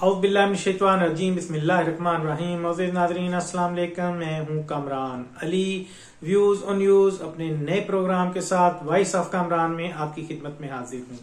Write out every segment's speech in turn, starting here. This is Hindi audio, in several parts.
औज़ुबिल्लाहिमिनश्शैतानिर्रजीम बिस्मिल्लाहिर्रहमानिर्रहीम। मोअज़्ज़िज़ नाज़रीन अस्सलाम वालेकुम, मैं हूं Kamran Ali. Views on news अपने नए प्रोग्राम के साथ वॉइस ऑफ कामरान में आपकी खिदमत में हाजिर हूं।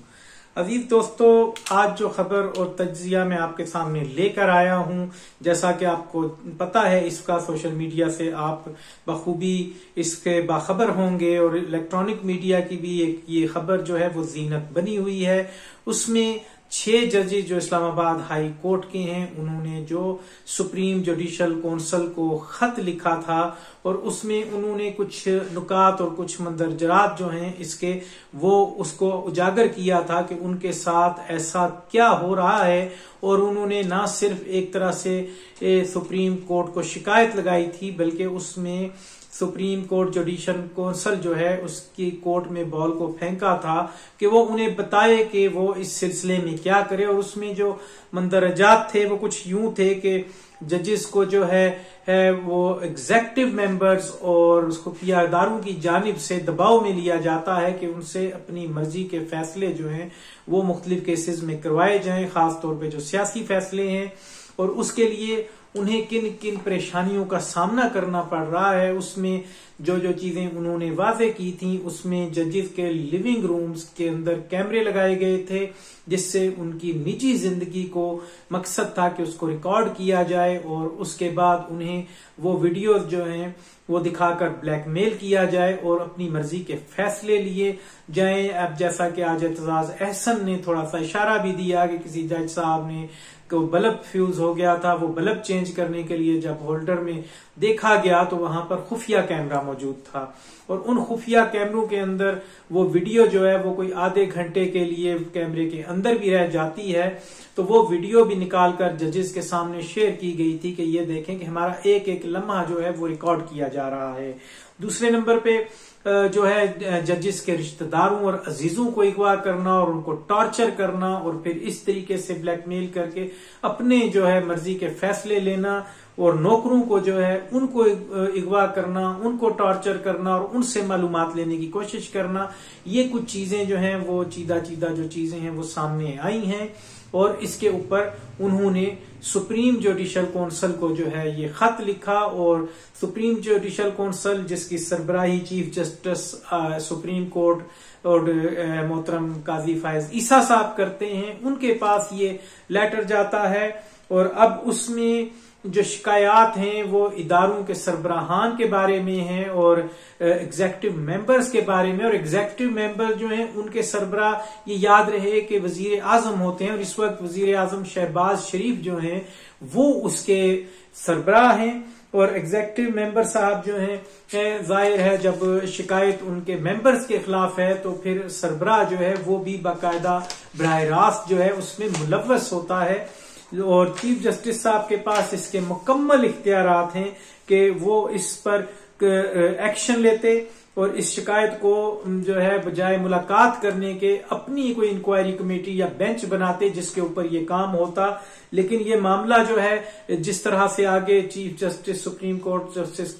अजीज दोस्तों, आज जो खबर और तज्जिया मैं आपके सामने लेकर आया हूं, जैसा कि आपको पता है इसका सोशल मीडिया से आप बखूबी इसके बाखबर होंगे और इलेक्ट्रॉनिक मीडिया की भी एक ये खबर जो है वो जीनत बनी हुई है। उसमें 6 जजेस जो इस्लामाबाद हाई कोर्ट के हैं, उन्होंने जो सुप्रीम जुडिशल काउंसिल को खत लिखा था और उसमें उन्होंने कुछ नुकात और कुछ मंदरजात जो हैं इसके वो उसको उजागर किया था कि उनके साथ ऐसा क्या हो रहा है। और उन्होंने ना सिर्फ एक तरह से सुप्रीम कोर्ट को शिकायत लगाई थी, बल्कि उसमें सुप्रीम कोर्ट जुडिशल काउंसिल जो है उसकी कोर्ट में बॉल को फेंका था कि वो उन्हें बताए कि वो इस सिलसिले में क्या करे। और उसमें जो मंदरजात थे वो कुछ यूं थे कि जजेस को जो है वो एग्जेक्टिव मेंबर्स और उसको पियादारों की जानिब से दबाव में लिया जाता है कि उनसे अपनी मर्जी के फैसले जो हैं वो मुख्तलिफ केसेस में करवाए जाएं, खास तौर पे जो सियासी फैसले हैं। और उसके लिए उन्हें किन किन परेशानियों का सामना करना पड़ रहा है, उसमें जो जो चीजें उन्होंने वाजे की थी, उसमें जजेस के लिविंग रूम्स के अंदर कैमरे लगाए गए थे जिससे उनकी निजी जिंदगी को मकसद था कि उसको रिकॉर्ड किया जाए और उसके बाद उन्हें वो वीडियोस जो हैं वो दिखाकर ब्लैकमेल किया जाए और अपनी मर्जी के फैसले लिए जाएं। अब जैसा कि आज एतजाज अहसन ने थोड़ा सा इशारा भी दिया कि किसी जज साहब ने तो बल्ब फ्यूज हो गया था, वो बल्ब चेंज करने के लिए जब होल्डर में देखा गया तो वहां पर खुफिया कैमरा मौजूद था और उन खुफिया कैमरों के अंदर वो वीडियो जो है वो कोई आधे घंटे के लिए कैमरे के अंदर भी रह जाती है। तो वो वीडियो भी निकालकर जजेस के सामने शेयर की गई थी कि ये देखें कि हमारा एक एक लम्हा जो है वो रिकॉर्ड किया जा रहा है। दूसरे नंबर पे जो है जजेस के रिश्तेदारों और अजीजों को अगवा करना और उनको टॉर्चर करना और फिर इस तरीके से ब्लैकमेल करके अपने जो है मर्जी के फैसले लेना और नौकरों को जो है उनको अगवा करना, उनको टॉर्चर करना और उनसे मालूमात लेने की कोशिश करना। ये कुछ चीजें जो हैं वो चीदा जो चीजें हैं वो सामने आई हैं और इसके ऊपर उन्होंने सुप्रीम जुडिशल काउंसिल को जो है ये खत लिखा। और सुप्रीम जुडिशल काउंसिल जिसकी सरबराही चीफ जस्टिस सुप्रीम कोर्ट और मोहतरम काजी फायज ईसा साहब करते हैं, उनके पास ये लेटर जाता है और अब उसमें जो शिकायत हैं वो इदारों के सरबराहान के बारे में हैं और एग्जेक्टिव मेंबर्स के बारे में। और एग्जेक्टिव मेंबर जो हैं उनके सरबराह, ये याद रहे कि वजीर आजम होते हैं और इस वक्त वजीर आजम शहबाज शरीफ जो हैं वो उसके सरबराह हैं। और एग्जेक्टिव मेंबर साहब जो हैं जाहिर है जब शिकायत उनके मेंबर्स के खिलाफ है तो फिर सरबराह जो है वो भी बाकायदा बराह रास्त जो है उसमें मुलव्वस होता है और चीफ जस्टिस साहब के पास इसके मुकम्मल इख्तियारात हैं कि वो इस पर एक्शन लेते और इस शिकायत को जो है बजाय मुलाकात करने के अपनी कोई इंक्वायरी कमेटी या बेंच बनाते जिसके ऊपर ये काम होता। लेकिन ये मामला जो है जिस तरह से आगे chief justice supreme court justice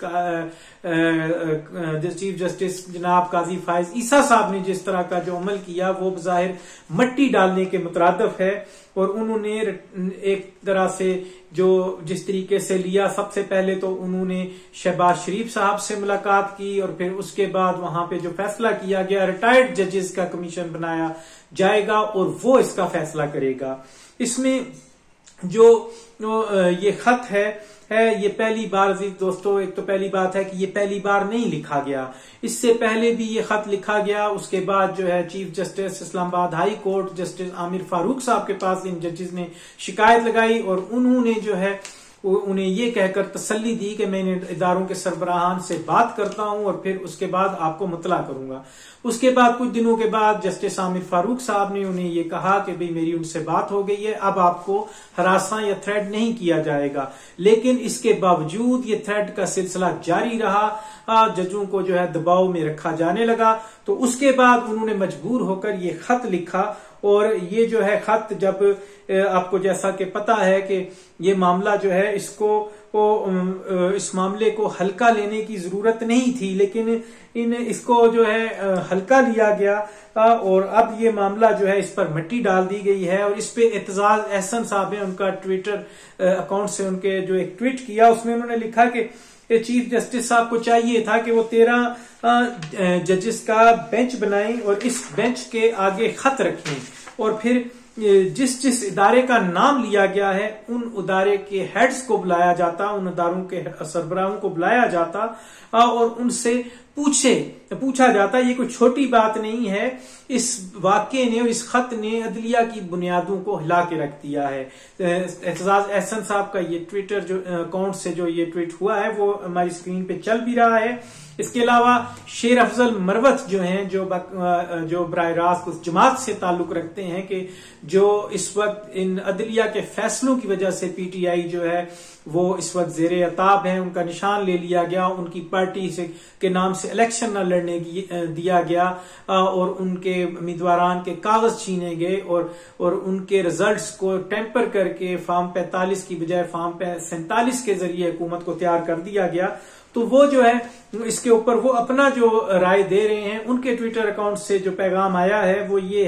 chief justice जनाब काजी फायज ईसा साहब ने जिस तरह का जो अमल किया वो बज़ाहिर मट्टी डालने के मुतरादिफ है। और उन्होंने एक तरह से जो जिस तरीके से लिया, सबसे पहले तो उन्होंने शहबाज शरीफ साहब से मुलाकात की और फिर उसके बाद वहां पे जो फैसला किया गया रिटायर्ड जजेस का कमीशन बनाया जाएगा और वो इसका फैसला करेगा। इसमें जो ये खत है ये पहली बार दोस्तों, एक तो पहली बात है कि ये पहली बार नहीं लिखा गया, इससे पहले भी ये खत लिखा गया। उसके बाद जो है chief justice Islamabad high court justice Aamir Farooq साहब के पास इन जजेस ने शिकायत लगाई और उन्होंने जो है उन्हें ये कहकर तसल्ली दी कि मैं इदारों के सरबराहान से बात करता हूं और फिर उसके बाद आपको मुतला करूंगा। उसके बाद कुछ दिनों के बाद जस्टिस आमिर फारूक साहब ने उन्हें ये कहा कि भाई मेरी उनसे बात हो गई है, अब आपको हरासा या थ्रेड नहीं किया जाएगा। लेकिन इसके बावजूद ये थ्रेड का सिलसिला जारी रहा, जजों को जो है दबाव में रखा जाने लगा। तो उसके बाद उन्होंने मजबूर होकर ये खत लिखा और ये जो है खत, जब आपको जैसा कि पता है कि ये मामला जो है इस मामले को हल्का लेने की जरूरत नहीं थी, लेकिन इसको जो है हल्का लिया गया और अब ये मामला जो है इस पर मिट्टी डाल दी गई है। और इस पे एतजाज एहसन साहब है, उनका ट्विटर अकाउंट से उनके जो एक ट्वीट किया, उसमें उन्होंने लिखा कि चीफ जस्टिस साहब को चाहिए था कि वो 13 जजेस का बेंच बनाएं और इस बेंच के आगे खत रखें और फिर जिस जिस इदारे का नाम लिया गया है उन इदारे के हेड्स को बुलाया जाता, उन इदारों के सरबराहों को बुलाया जाता और उनसे पूछा जाता। ये कोई छोटी बात नहीं है। इस वाक्य ने और इस खत ने अदलिया की बुनियादों को हिला के रख दिया है। एतजाज एहसन साहब का ये ट्विटर जो अकाउंट से जो ये ट्वीट हुआ है वो हमारी स्क्रीन पे चल भी रहा है। इसके अलावा शेर अफजल मरवत जो हैं, जो बराह रास्त उस जमात से ताल्लुक रखते हैं कि जो इस वक्त इन अदलिया के फैसलों की वजह से पीटीआई जो है वो इस वक्त जेरे अताब है, उनका निशान ले लिया गया, उनकी पार्टी के नाम से इलेक्शन न लड़ने दिया गया और उनके उम्मीदवारान के कागज छीने गए और उनके रिजल्ट्स को टेम्पर करके फॉर्म 45 की बजाय फॉर्म 47 के जरिए हुकूमत को तैयार कर दिया गया। तो वो जो है इसके ऊपर वो अपना जो राय दे रहे हैं। उनके ट्विटर अकाउंट से जो पैगाम आया है वो ये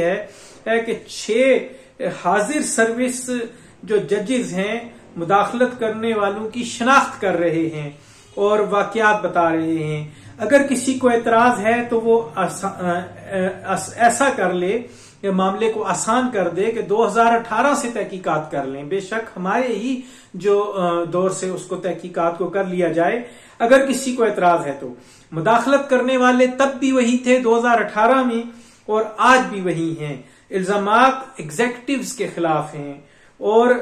है कि 6 हाजिर सर्विस जो जजेस हैं मुदाखलत करने वालों की शनाख्त कर रहे हैं और वाकयात बता रहे हैं। अगर किसी को एतराज है तो वो ऐसा कर ले, मामले को आसान कर दे कि 2018 से तहकीकात कर लें। बेशक हमारे ही जो दौर से उसको तहकीकात को कर लिया जाए। अगर किसी को एतराज है तो मुदाखलत करने वाले तब भी वही थे 2018 में और आज भी वही हैं। इल्जामात एग्जेक्टिव्स के खिलाफ हैं और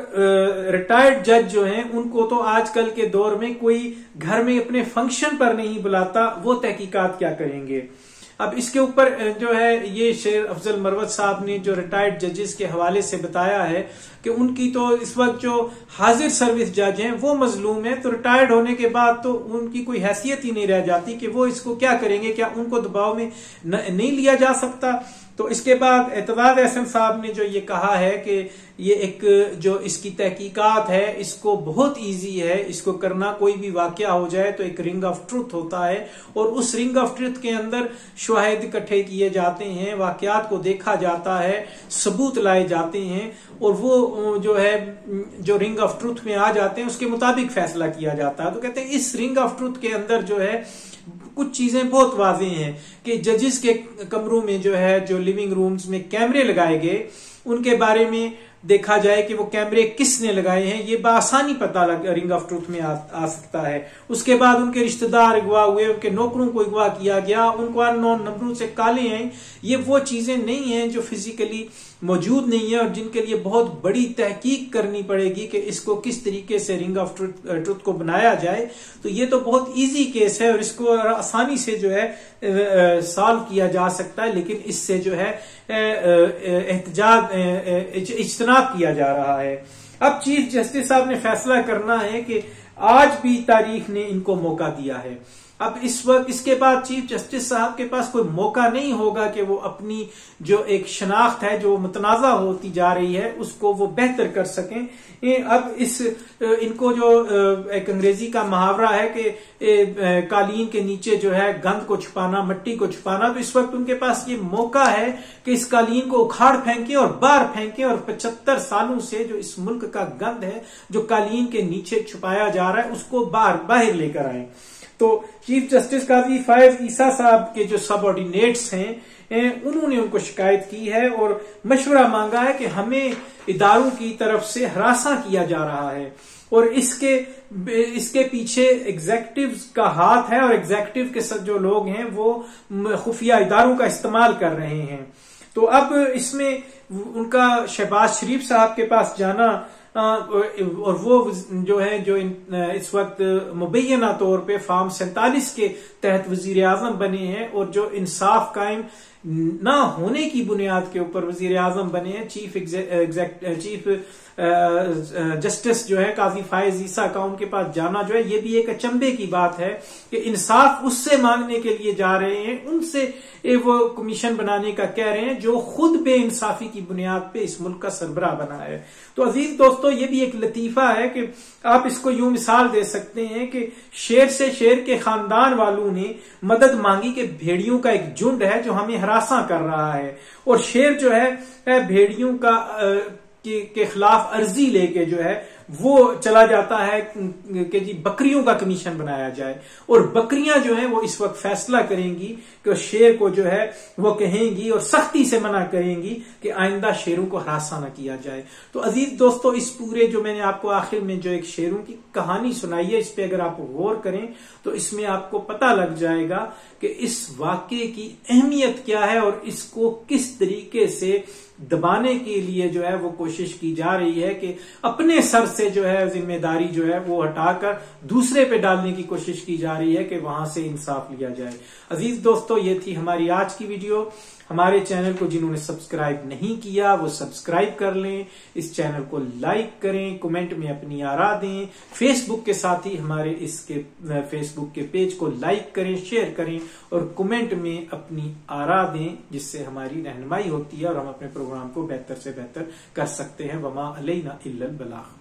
रिटायर्ड जज जो हैं उनको तो आजकल के दौर में कोई घर में अपने फंक्शन पर नहीं बुलाता, वो तहकीकात क्या करेंगे। अब इसके ऊपर जो है ये शेर अफजल मरवत साहब ने जो रिटायर्ड जजेस के हवाले से बताया है कि उनकी तो इस वक्त जो हाजिर सर्विस जज हैं वो मजलूम है, तो रिटायर्ड होने के बाद तो उनकी कोई हैसियत ही नहीं रह जाती कि वो इसको क्या करेंगे, क्या उनको दबाव में नहीं लिया जा सकता। तो इसके बाद एतजाज एहसन साहब ने जो ये कहा है कि ये एक जो इसकी तहकीकात है इसको बहुत इजी है, इसको करना कोई भी वाकया हो जाए तो एक रिंग ऑफ ट्रुथ होता है और उस रिंग ऑफ ट्रुथ के अंदर शवाहिद इकट्ठे किए जाते हैं, वाकयात को देखा जाता है, सबूत लाए जाते हैं और वो जो है जो रिंग ऑफ ट्रुथ में आ जाते हैं उसके मुताबिक फैसला किया जाता है। तो कहते हैं इस रिंग ऑफ ट्रुथ के अंदर जो है कुछ चीजें बहुत वाज़ेह हैं कि जजेस के कमरों में जो है जो लिविंग रूम्स में कैमरे लगाए गए उनके बारे में देखा जाए कि वो कैमरे किसने लगाए हैं, ये बासानी पता रिंग ऑफ ट्रूथ में आ सकता है। उसके बाद उनके रिश्तेदार अगवा हुए, उनके नौकरों को अगवा किया गया, उनको अननोन नंबरों से काले हैं। ये वो चीजें नहीं हैं जो फिजिकली मौजूद नहीं है और जिनके लिए बहुत बड़ी तहकीक करनी पड़ेगी कि इसको किस तरीके से रिंग ऑफ ट्रूथ को बनाया जाए। तो ये तो बहुत इजी केस है और इसको आसानी से जो है सॉल्व किया जा सकता है, लेकिन इससे जो है इज्तनाब किया जा रहा है। अब चीफ जस्टिस साहब ने फैसला करना है कि आज भी तारीख ने इनको मौका दिया है। अब इस वक्त इसके बाद चीफ जस्टिस साहब के पास कोई मौका नहीं होगा कि वो अपनी जो एक शनाख्त है जो मुतनाज़ा होती जा रही है उसको वो बेहतर कर सकें। अब इनको जो एक अंग्रेजी का मुहावरा है कि कालीन के नीचे जो है गंद को छुपाना, मिट्टी को छुपाना, तो इस वक्त उनके पास ये मौका है कि इस कालीन को उखाड़ फेंकें और बाहर फेंकें और 75 सालों से जो इस मुल्क का गंद है जो कालीन के नीचे छुपाया जा रहा है उसको बाहर लेकर आए। तो चीफ जस्टिस काजी फैज ईसा साहब के जो सबऑर्डिनेट्स हैं उन्होंने उनको शिकायत की है और मशवरा मांगा है कि हमें इदारों की तरफ से हरासा किया जा रहा है और इसके पीछे एग्जेक्टिव का हाथ है और एग्जेक्टिव के साथ जो लोग हैं वो खुफिया इदारों का इस्तेमाल कर रहे हैं। तो अब इसमें उनका शहबाज शरीफ साहब के पास जाना और वो जो है जो इस वक्त मुबैना तौर पे फॉर्म 47 के तहत वजीर आजम बने हैं और जो इंसाफ कायम ना होने की बुनियाद के ऊपर वजीर आजम बने हैं। चीफ जस्टिस जो है काजी फायज ईसा का उनके पास जाना जो है ये भी एक अचंभे की बात है कि इंसाफ उससे मांगने के लिए जा रहे हैं, उनसे वो कमीशन बनाने का कह रहे हैं जो खुद बेइंसाफी की बुनियाद पे इस मुल्क का सरबराह बना है। तो अजीज दोस्तों, ये भी एक लतीफा है कि आप इसको यूं मिसाल दे सकते हैं कि शेर से शेर के खानदान वालों ने मदद मांगी कि भेड़ियों का एक झुंड है जो हमें हरासा कर रहा है, और शेर जो है भेड़ियों के खिलाफ अर्जी लेके जो है वो चला जाता है कि जी बकरियों का कमीशन बनाया जाए, और बकरियां जो है वो इस वक्त फैसला करेंगी कि शेर को जो है वो कहेंगी और सख्ती से मना करेंगी कि आइंदा शेरों को हरासा न किया जाए। तो अजीज दोस्तों, इस पूरे जो मैंने आपको आखिर में जो एक शेरों की कहानी सुनाई है, इस पे अगर आप गौर करें तो इसमें आपको पता लग जाएगा कि इस वाकये की अहमियत क्या है और इसको किस तरीके से दबाने के लिए जो है वो कोशिश की जा रही है कि अपने सर से जो है जिम्मेदारी जो है वो हटाकर दूसरे पे डालने की कोशिश की जा रही है कि वहां से इंसाफ लिया जाए। अजीज दोस्तों, ये थी हमारी आज की वीडियो। हमारे चैनल को जिन्होंने सब्सक्राइब नहीं किया वो सब्सक्राइब कर लें, इस चैनल को लाइक करें, कमेंट में अपनी आरा दें, फेसबुक के साथ ही हमारे इसके फेसबुक के पेज को लाइक करें, शेयर करें और कमेंट में अपनी आरा दें, जिससे हमारी रहनुमाई होती है और हम अपने प्रोग्राम को बेहतर से बेहतर कर सकते हैं। वमा अलैना इल्लल बलाग।